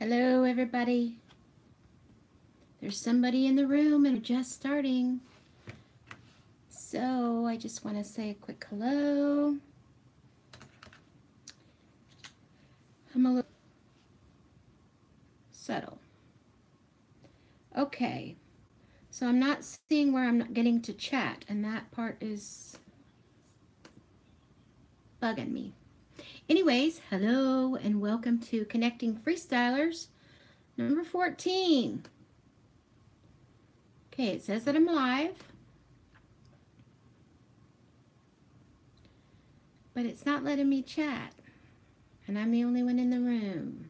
Hello, everybody. There's somebody in the room and we're just starting. So I just want to say a quick hello. I'm a little subtle. Okay. So I'm not seeing where I'm not getting to chat, and that part is bugging me. Anyways, hello and welcome to Connecting Freestylers, number 14. Okay, it says that I'm live, but it's not letting me chat, and I'm the only one in the room.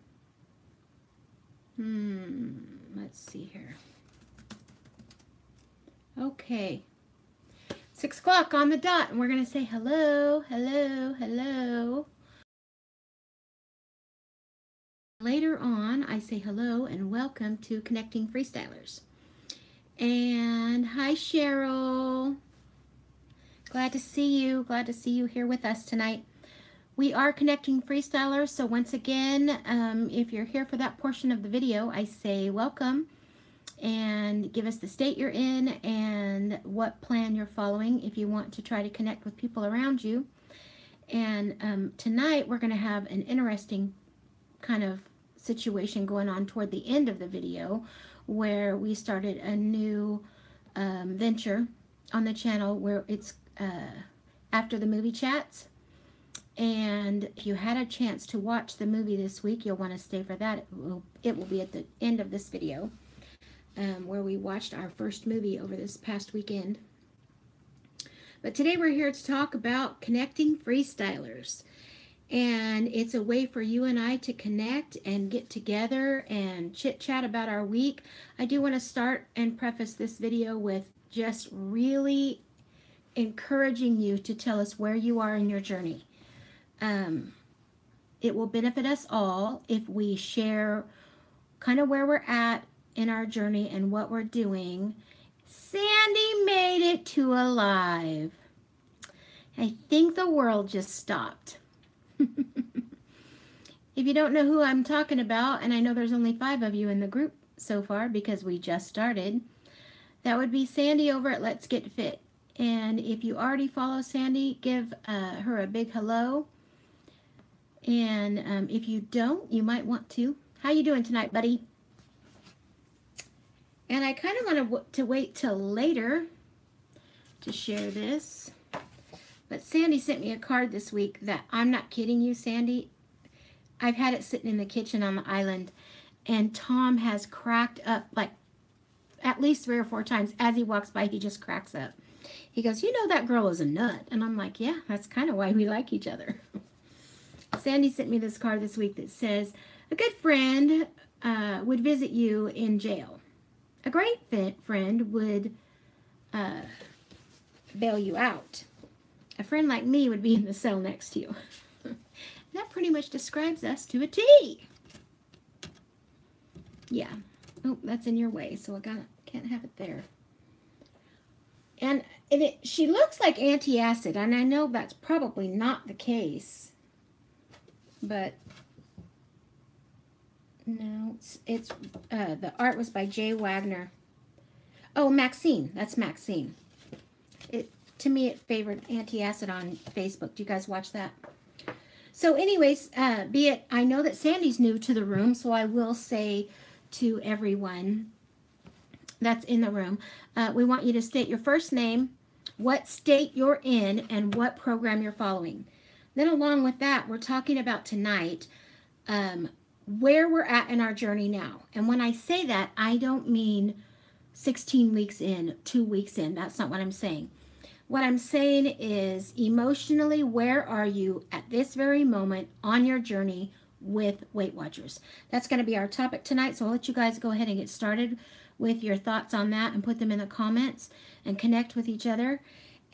Let's see here. Okay. 6 o'clock on the dot, and we're going to say hello, hello, hello. Later on, I say hello and welcome to Connecting Freestylers. And hi, Cheryl. Glad to see you. Glad to see you here with us tonight. We are Connecting Freestylers, so once again, if you're here for that portion of the video, I say welcome. And give us the state you're in and what plan you're following if you want to try to connect with people around you. And tonight we're going to have an interesting kind of situation going on toward the end of the video where we started a new venture on the channel where it's after the movie chats. And if you had a chance to watch the movie this week, you'll want to stay for that. It will be at the end of this video. Where we watched our first movie over this past weekend. But today we're here to talk about Connecting Freestylers. And it's a way for you and I to connect and get together and chit-chat about our week. I do want to start and preface this video with just really encouraging you to tell us where you are in your journey. It will benefit us all if we share kind of where we're at in our journey and what we're doing. Sandy made it to a live. I think the world just stopped. If you don't know who I'm talking about, and I know there's only 5 of you in the group so far because we just started, that would be Sandy over at Let's Get Fit. And if you already follow Sandy, give her a big hello. And if you don't, you might want to. How you doing tonight, buddy? And I kind of want to wait till later to share this. But Sandy sent me a card this week that, I'm not kidding you, Sandy. I've had it sitting in the kitchen on the island. And Tom has cracked up like at least 3 or 4 times. As he walks by, he just cracks up. He goes, you know that girl is a nut. And I'm like, yeah, that's kind of why we like each other. Sandy sent me this card this week that says, a good friend would visit you in jail. A great friend would bail you out. A friend like me would be in the cell next to you. That pretty much describes us to a T. Yeah. Oh, that's in your way, so I can't have it there. And she looks like anti-acid, and I know that's probably not the case. But no, it's the art was by Jay Wagner. Oh, Maxine. That's Maxine. To me, it favored anti-acid on Facebook. Do you guys watch that? So anyways, I know that Sandy's new to the room, so I will say to everyone that's in the room, we want you to state your first name, what state you're in, and what program you're following. Then along with that, we're talking about tonight where we're at in our journey now. And when I say that, I don't mean 16 weeks in, 2 weeks in. That's not what I'm saying. What I'm saying is emotionally, where are you at this very moment on your journey with Weight Watchers? That's going to be our topic tonight, so I'll let you guys go ahead and get started with your thoughts on that and put them in the comments and connect with each other.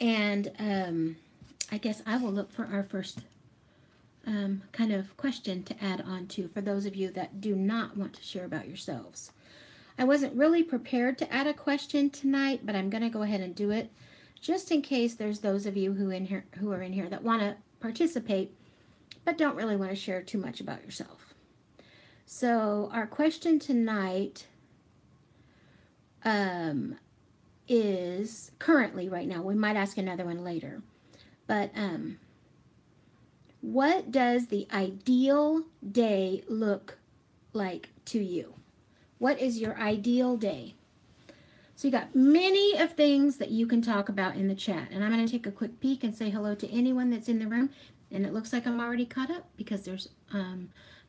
And I guess I will look for our first kind of question to add on to for those of you that do not want to share about yourselves. I wasn't really prepared to add a question tonight, but I'm going to go ahead and do it just in case there's those of you who are in here that want to participate but don't really want to share too much about yourself. So our question tonight is currently right now. We might ask another one later. But what does the ideal day look like to you? What is your ideal day? So you got many of things that you can talk about in the chat. And I'm going to take a quick peek and say hello to anyone that's in the room. And it looks like I'm already caught up because there's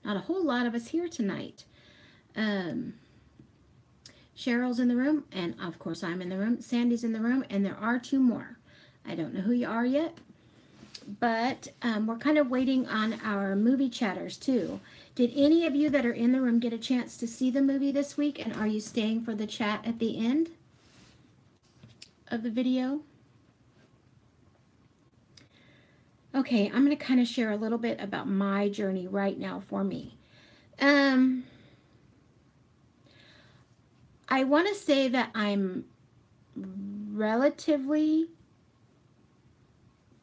not a whole lot of us here tonight. Cheryl's in the room, and of course I'm in the room. Sandy's in the room, and there are two more. I don't know who you are yet, but we're kind of waiting on our movie chatters too. Did any of you that are in the room get a chance to see the movie this week, and are you staying for the chat at the end of the video? Okay, I'm going to kind of share a little bit about my journey right now for me. I want to say that I'm relatively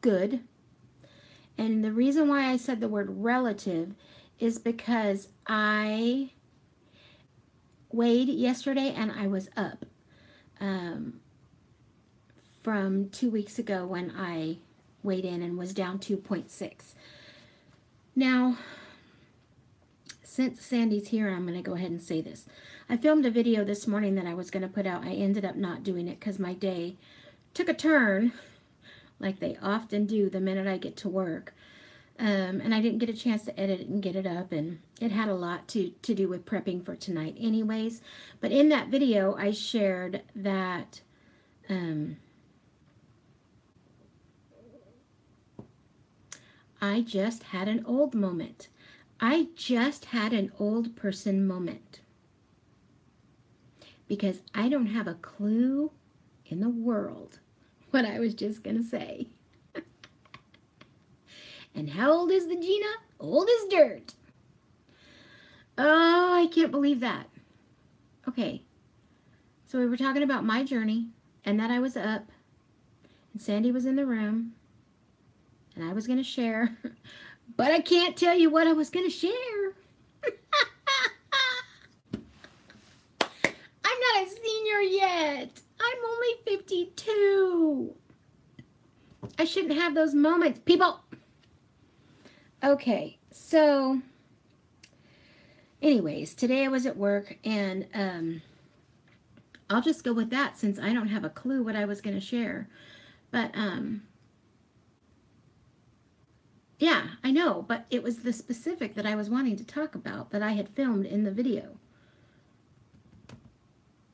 good. And the reason why I said the word relative is because I weighed yesterday and I was up from 2 weeks ago when I weighed in and was down 2.6. Now, since Sandy's here, I'm going to go ahead and say this. I filmed a video this morning that I was going to put out. I ended up not doing it because my day took a turn, like they often do the minute I get to work. And I didn't get a chance to edit it and get it up, and it had a lot to do with prepping for tonight anyways. But in that video, I shared that I just had an old moment. I just had an old person moment. Because I don't have a clue in the world what I was just going to say. And how old is the Gina? Old as dirt. Oh, I can't believe that. Okay. So we were talking about my journey and that I was up and Sandy was in the room and I was going to share. But I can't tell you what I was going to share. I'm not a senior yet. I'm only 52. I shouldn't have those moments, people. Okay, so anyways, today I was at work and I'll just go with that since I don't have a clue what I was going to share. But yeah, I know, but it was the specific that I was wanting to talk about that I had filmed in the video.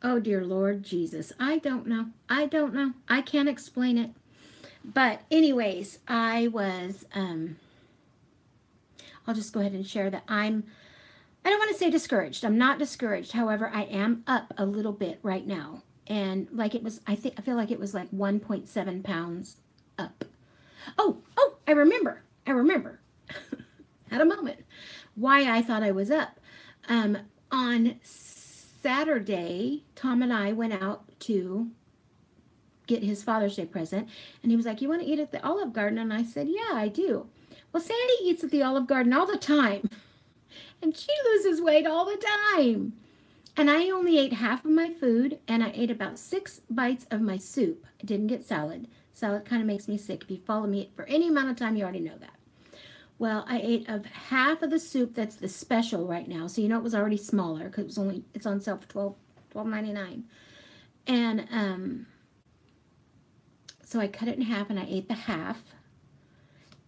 Oh, dear Lord Jesus. I don't know. I don't know. I can't explain it. But anyways, I was, I'll just go ahead and share that I don't want to say discouraged. I'm not discouraged. However, I am up a little bit right now. And like it was, I feel like it was like 1.7 pounds up. Oh, I remember. Had a moment. Why I thought I was up. On Saturday, Tom and I went out to get his Father's Day present, and he was like, "You want to eat at the Olive Garden?" And I said, "Yeah, I do." Well, Sandy eats at the Olive Garden all the time, and she loses weight all the time. And I only ate half of my food, and I ate about 6 bites of my soup. I didn't get salad. Salad kind of makes me sick. If you follow me for any amount of time, you already know that. Well, I ate of half of the soup that's the special right now. So you know it was already smaller because it's on sale for $12.99. And so I cut it in half and I ate the half.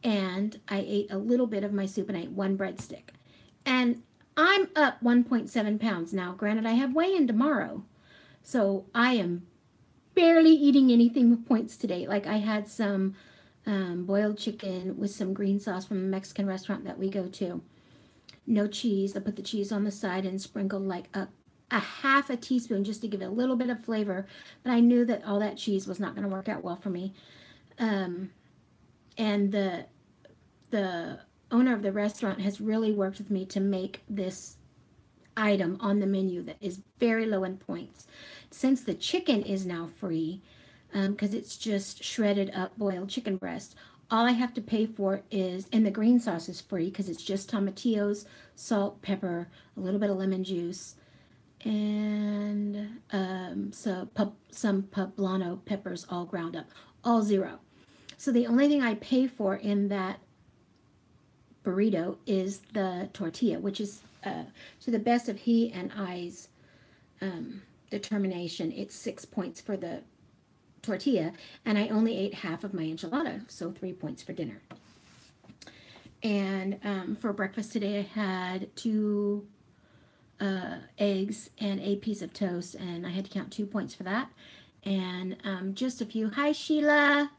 And I ate a little bit of my soup and I ate 1 breadstick. And I'm up 1.7 pounds now. Granted, I have weigh-in tomorrow. So I am barely eating anything with points today. Like I had some boiled chicken with some green sauce from a Mexican restaurant that we go to. No cheese. I put the cheese on the side and sprinkled like a half a teaspoon just to give it a little bit of flavor. But I knew that all that cheese was not going to work out well for me. And the owner of the restaurant has really worked with me to make this item on the menu that is very low in points. Since the chicken is now free, because it's just shredded up boiled chicken breast, All I have to pay for is, and the green sauce is free because it's just tomatillos, salt, pepper, a little bit of lemon juice, and some poblano peppers all ground up, all zero. So the only thing I pay for in that burrito is the tortilla, which is to the best of he and I's determination, it's 6 points for the tortilla, and I only ate half of my enchilada, so 3 points for dinner. And for breakfast today, I had 2 eggs and a piece of toast, and I had to count 2 points for that. And just a few. Hi, Sheila.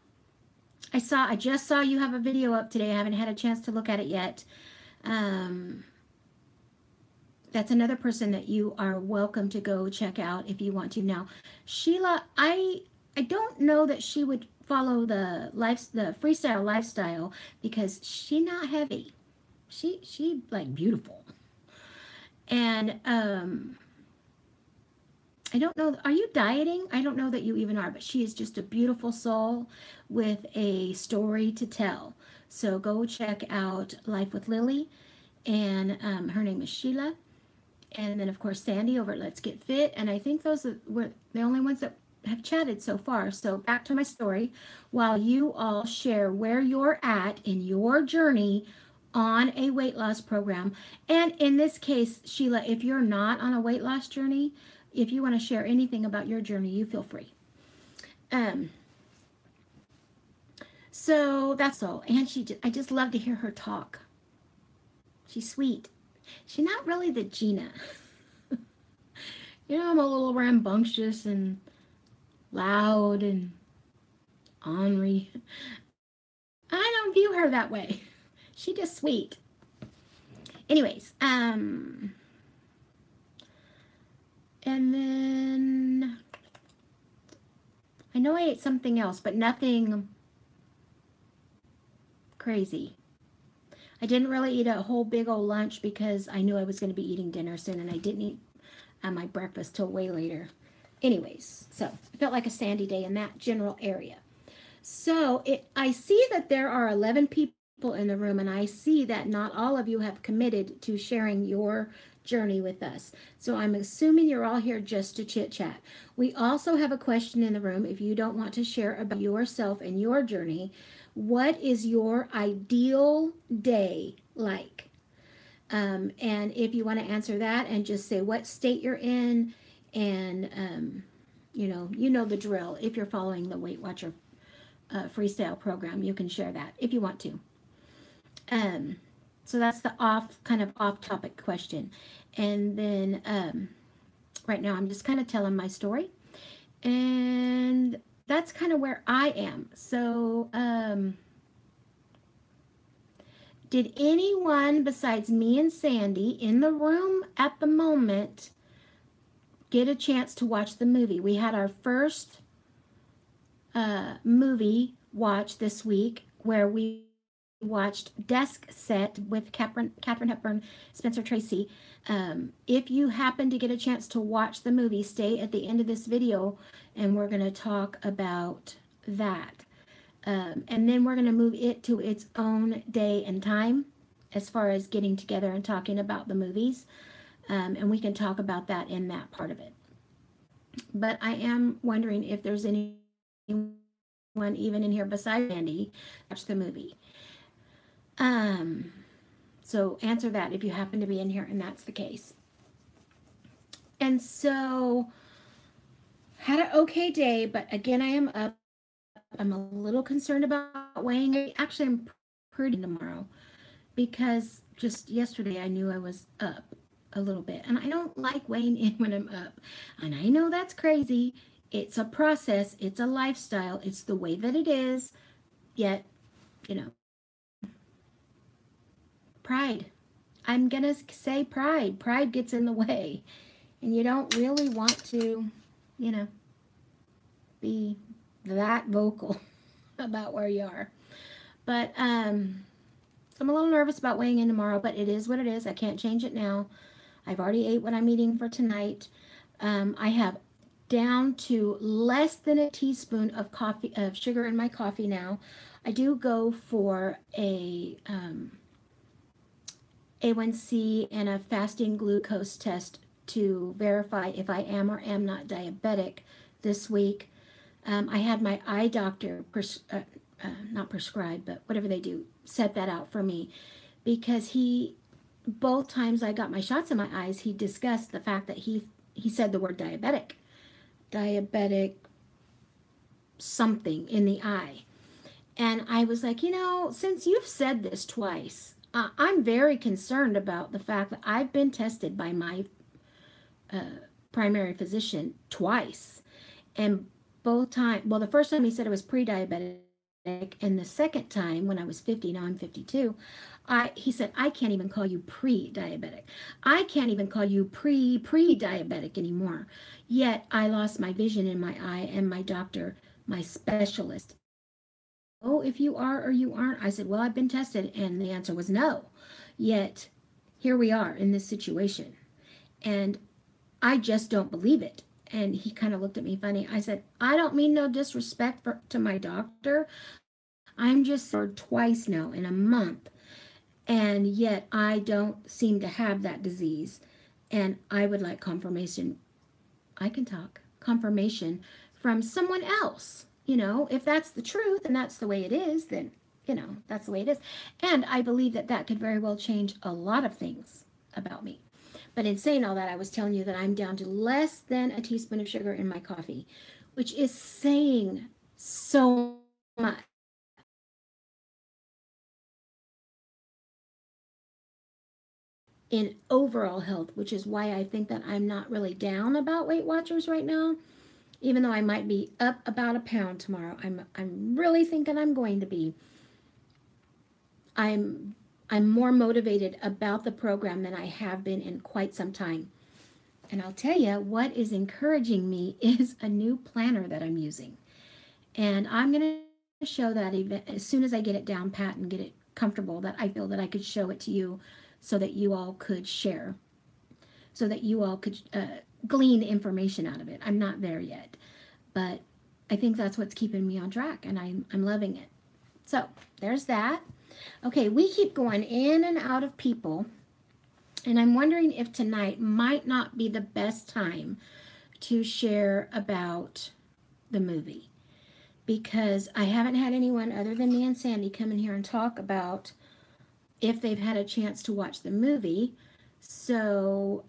I just saw you have a video up today. I haven't had a chance to look at it yet. That's another person that you are welcome to go check out if you want to. Now, Sheila, I don't know that she would follow the freestyle lifestyle because she not heavy. She like beautiful. And I don't know, are you dieting? I don't know that you even are, but she is just a beautiful soul with a story to tell. So go check out Life with Lily, and her name is Sheila. And then, of course, Sandy over at Let's Get Fit. And I think those were the only ones that have chatted so far. So back to my story. While you all share where you're at in your journey on a weight loss program. And in this case, Sheila, if you're not on a weight loss journey, if you want to share anything about your journey, you feel free. So that's all. And I just love to hear her talk. She's sweet. She's not really the Gina. You know, I'm a little rambunctious and loud and ornery. I don't view her that way. She's just sweet. Anyways, and then I know I ate something else, but nothing crazy. I didn't really eat a whole big old lunch because I knew I was going to be eating dinner soon, and I didn't eat my breakfast till way later. Anyways, so it felt like a sandy day in that general area. So I see that there are 11 people in the room, and I see that not all of you have committed to sharing your journey with us. So I'm assuming you're all here just to chit chat. We also have a question in the room. If you don't want to share about yourself and your journey, what is your ideal day like? And if you want to answer that and just say what state you're in, and you know the drill. If you're following the Weight Watcher freestyle program, you can share that if you want to. So that's the kind of off topic question. And then right now I'm just kind of telling my story, and that's kind of where I am. So did anyone besides me and Sandy in the room at the moment get a chance to watch the movie? We had our first movie watch this week where we watched Desk Set with Katharine Hepburn, Spencer Tracy. If you happen to get a chance to watch the movie, stay at the end of this video and we're going to talk about that. And then we're going to move it to its own day and time as far as getting together and talking about the movies. And we can talk about that in that part of it. But I am wondering if there's anyone even in here besides Andy watch the movie. So answer that if you happen to be in here and that's the case. And so had an okay day, but again, I am up. I'm a little concerned about weighing. Actually, I'm pretty tomorrow because just yesterday I knew I was up a little bit, and I don't like weighing in when I'm up. And I know that's crazy. It's a process. It's a lifestyle. It's the way that it is. Yet, you know, pride. I'm going to say pride. Pride gets in the way. And you don't really want to, you know, be that vocal about where you are. But so I'm a little nervous about weighing in tomorrow, but it is what it is. I can't change it now. I've already ate what I'm eating for tonight. I have down to less than a teaspoon of sugar in my coffee now. I do go for a A1C and a fasting glucose test to verify if I am or am not diabetic this week. I had my eye doctor, not prescribed, but whatever they do, set that out for me because both times I got my shots in my eyes, he discussed the fact that he said the word diabetic something in the eye. And I was like, since you've said this twice, I'm very concerned about the fact that I've been tested by my primary physician twice. And both times, well, the first time he said it was pre-diabetic, and the second time when I was 50, now I'm 52, he said, I can't even call you pre-diabetic. I can't even call you pre-diabetic anymore. Yet I lost my vision in my eye, and my doctor, my specialist, oh, if you are or you aren't. I said, well, I've been tested, and the answer was no. Yet here we are in this situation, and I just don't believe it. And he kind of looked at me funny. I said, I don't mean no disrespect to my doctor. I'm just heard twice now in a month, and yet I don't seem to have that disease. And I would like confirmation. I can talk. Confirmation from someone else. If that's the truth and that's the way it is, then, that's the way it is. And I believe that could very well change a lot of things about me. But in saying all that, I was telling you that I'm down to less than a teaspoon of sugar in my coffee, which is saying so much. In overall health, which is why I think that I'm not really down about Weight Watchers right now, even though I might be up about a pound tomorrow. I'm really thinking I'm going to be. I'm more motivated about the program than I have been in quite some time. And I'll tell you, what is encouraging me is a new planner that I'm using. And I'm going to show that as soon as I get it down pat and get it comfortable, that I feel that I could show it to you so that you all could share, so that you all could glean information out of it. I'm not there yet, but I think that's what's keeping me on track, and I'm loving it. So there's that. Okay, we keep going in and out of people, and I'm wondering if tonight might not be the best time to share about the movie, because I haven't had anyone other than me and Sandy come in here and talk about if they've had a chance to watch the movie. So,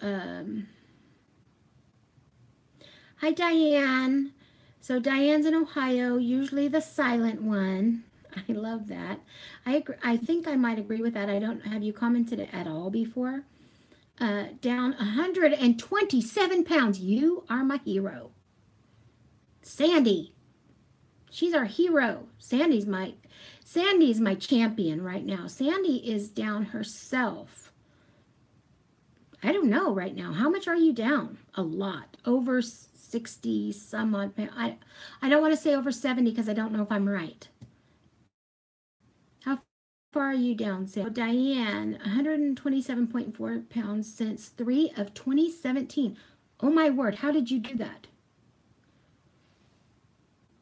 hi, Diane. So Diane's in Ohio, usually the silent one. I love that. I think I might agree with that. Have you commented at all before? Down 127 pounds. You are my hero. Sandy. She's our hero. Sandy's my champion right now. Sandy is down herself. I don't know right now. How much are you down? A lot. Over 60 some odd pounds. I don't want to say over 70 because I don't know if I'm right. How far are you down, Sam? Diane, 127.4 pounds since 3 of 2017. Oh my word, how did you do that?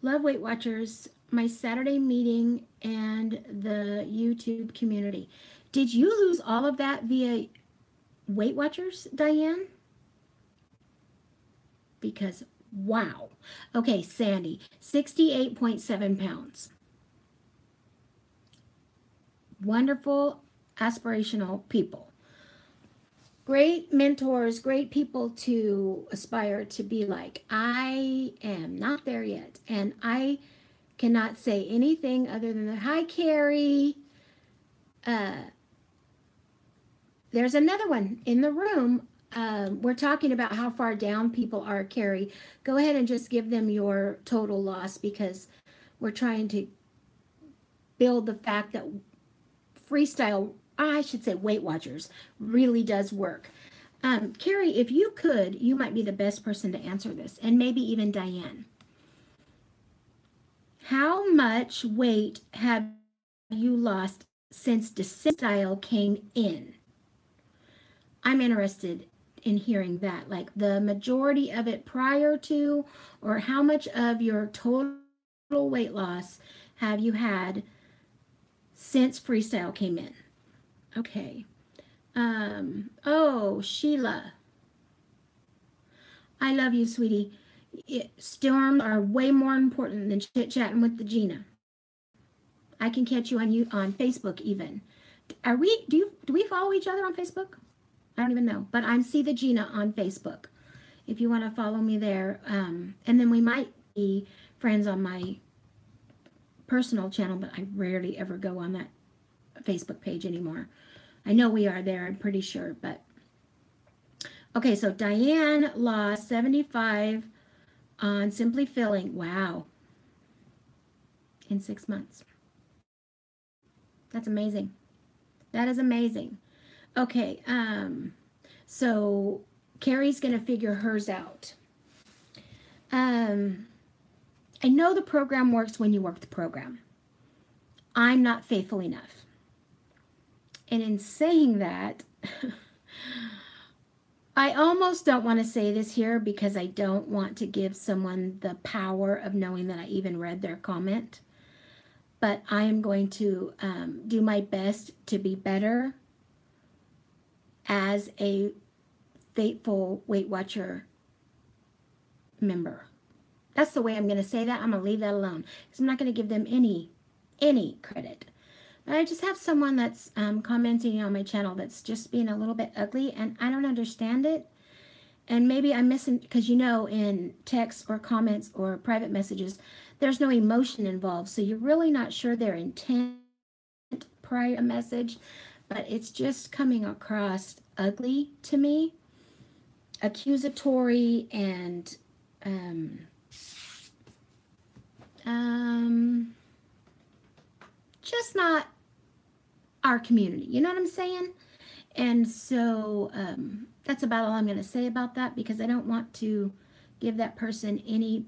Love Weight Watchers, my Saturday meeting, and the YouTube community. Did you lose all of that via Weight Watchers, Diane? Because, wow. Okay, Sandy, 68.7 pounds. Wonderful, aspirational people. Great mentors, great people to aspire to be like. I am not there yet, and I cannot say anything other than, hi, Carrie. There's another one in the room. We're talking about how far down people are, Carrie. Go ahead and just give them your total loss, because we're trying to build the fact that Weight Watchers really does work. Carrie, if you could, you might be the best person to answer this, and maybe even Diane. How much weight have you lost since Freestyle came in? I'm interested in hearing that, like the majority of it prior to, or how much of your total weight loss have you had since Freestyle came in. Okay. Oh, Sheila. I love you, sweetie. Storms are way more important than chit-chatting with the Gina. I can catch you on Facebook even. Do we follow each other on Facebook? I don't even know, but I'm See the Gina on Facebook. If you want to follow me there, and then we might be friends on my personal channel, but I rarely ever go on that Facebook page anymore. I know we are there, I'm pretty sure, but okay, so Diane lost 75 on Simply Filling. Wow. In 6 months. That's amazing. That is amazing. Okay, so Carrie's going to figure hers out. I know the program works when you work the program. I'm not faithful enough. And in saying that, I almost don't want to say this here because I don't want to give someone the power of knowing that I even read their comment. But I am going to do my best to be better as a faithful Weight Watcher member. That's the way I'm going to say that. I'm going to leave that alone because I'm not going to give them any credit. But I just have someone that's commenting on my channel that's just being a little bit ugly, and I don't understand it. And maybe I'm missing, because you know in text or comments or private messages, there's no emotion involved. So you're really not sure their intent prior to message, but it's just coming across ugly to me, accusatory, and just not our community. You know what I'm saying? And so that's about all I'm going to say about that, because I don't want to give that person any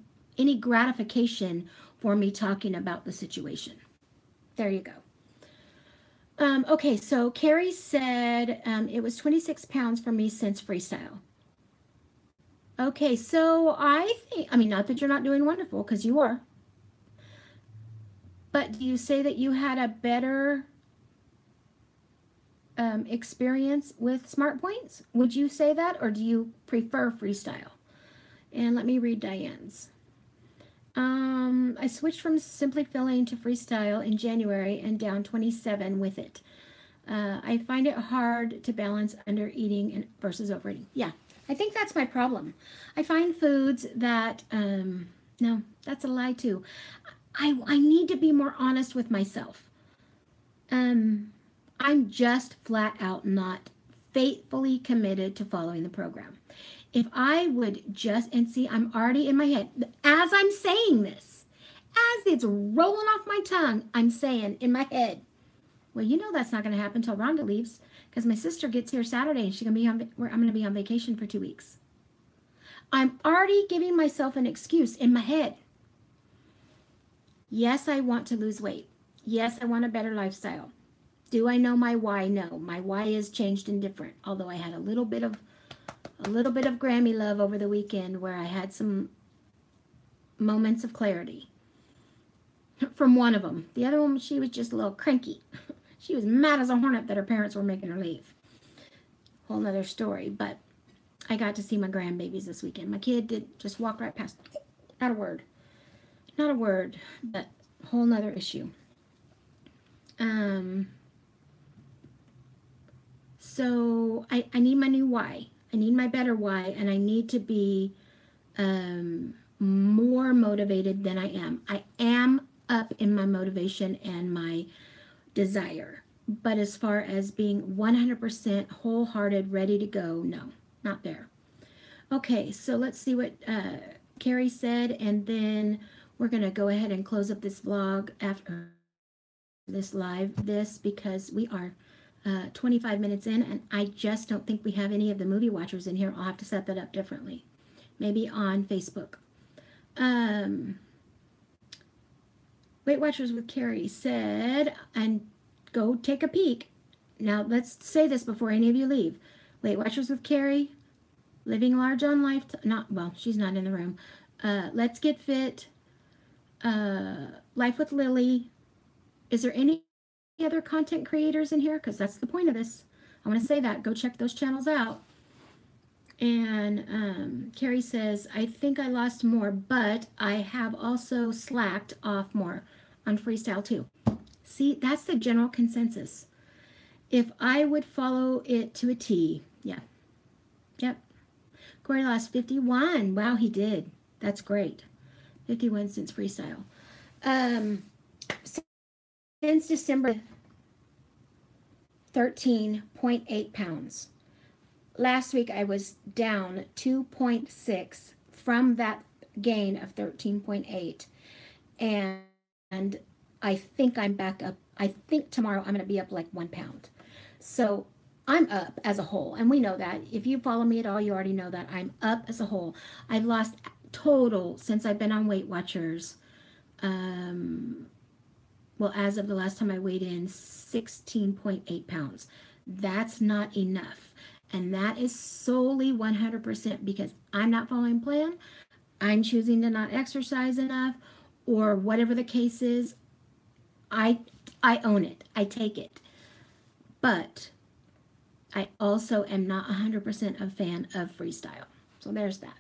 gratification for me talking about the situation. There you go. Okay, so Carrie said it was 26 pounds for me since Freestyle. Okay, so I mean, not that you're not doing wonderful, because you are. But do you say that you had a better experience with Smart Points? Would you say that, or do you prefer Freestyle? And let me read Diane's. I switched from Simply Filling to Freestyle in January and down 27 with it. I find it hard to balance under eating versus overeating. Yeah, I think that's my problem. I find foods that, no, that's a lie too. I need to be more honest with myself. I'm just flat out not faithfully committed to following the program. If I would just, and see, I'm already in my head, as I'm saying this, as it's rolling off my tongue, I'm saying in my head, well, you know that's not going to happen until Rhonda leaves, because my sister gets here Saturday and I'm going to be on vacation for 2 weeks. I'm already giving myself an excuse in my head. Yes, I want to lose weight. Yes, I want a better lifestyle. Do I know my why? No. My why is changed and different, although I had a little bit of Grammy love over the weekend where I had some moments of clarity from one of them. The other one, she was just a little cranky. She was mad as a hornet that her parents were making her leave. Whole nother story, but I got to see my grandbabies this weekend. My kid did just walk right past. Not a word. Not a word, but whole nother issue. So I need my new why. I need my better why, and I need to be more motivated than I am. I am up in my motivation and my desire. But as far as being 100% wholehearted, ready to go, no, not there. Okay, so let's see what Carrie said, and then we're going to go ahead and close up this vlog after this live, because we are 25 minutes in, and I just don't think we have any of the movie watchers in here. I'll have to set that up differently. Maybe on Facebook. Weight Watchers with Carrie said, and go take a peek. Now, let's say this before any of you leave. Weight Watchers with Carrie, Living Large on Life, well, she's not in the room. Let's Get Fit, Life with Lily. Is there any other content creators in here? Because that's the point of this. I want to say that. Go check those channels out. And Carrie says, I think I lost more, but I have also slacked off more on freestyle too. See, that's the general consensus. If I would follow it to a T, yeah. Yep. Corey lost 51. Wow, he did. That's great. 51 since freestyle. Since December, 13.8 pounds. Last week I was down 2.6 from that gain of 13.8. And I think I'm back up. I think tomorrow I'm going to be up like 1 pound. So I'm up as a whole. And we know that. If you follow me at all, you already know that I'm up as a whole. I've lost total since I've been on Weight Watchers. Well, as of the last time I weighed in, 16.8 pounds. That's not enough. And that is solely 100% because I'm not following plan. I'm choosing to not exercise enough, or whatever the case is. I own it. I take it. But I also am not 100% a fan of freestyle. So there's that.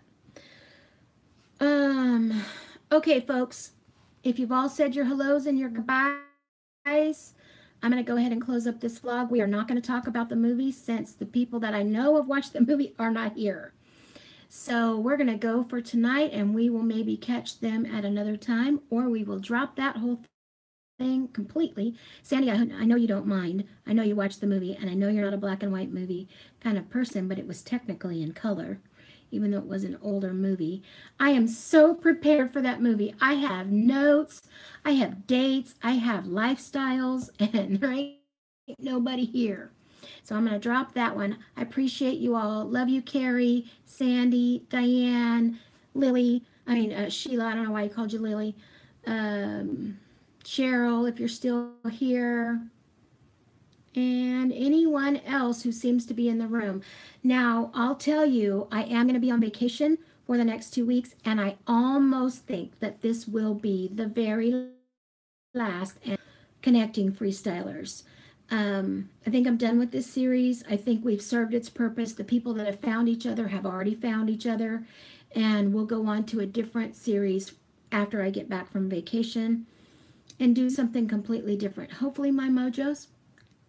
Okay, folks. If you've all said your hellos and your goodbyes, I'm going to go ahead and close up this vlog. We are not going to talk about the movie since the people that I know have watched the movie are not here. So we're going to go for tonight, and we will maybe catch them at another time, or we will drop that whole thing completely. Sandy, I know you don't mind. I know you watched the movie, and I know you're not a black and white movie kind of person, but it was technically in color, even though it was an older movie. I am so prepared for that movie. I have notes, I have dates, I have lifestyles, and there ain't nobody here. So I'm going to drop that one. I appreciate you all. Love you, Carrie, Sandy, Diane, Lily. Sheila. I don't know why I called you Lily. Cheryl, if you're still here. And anyone else who seems to be in the room. Now, I'll tell you, I am going to be on vacation for the next 2 weeks, and I almost think that this will be the very last Connecting Freestylers. I think I'm done with this series. I think we've served its purpose. The people that have found each other have already found each other, and we'll go on to a different series after I get back from vacation and do something completely different. Hopefully my mojo's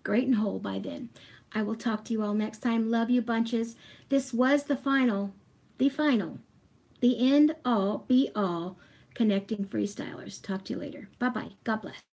great and whole by then. I will talk to you all next time. Love you bunches. This was the end all, be all, Connecting Freestylers. Talk to you later. Bye-bye. God bless.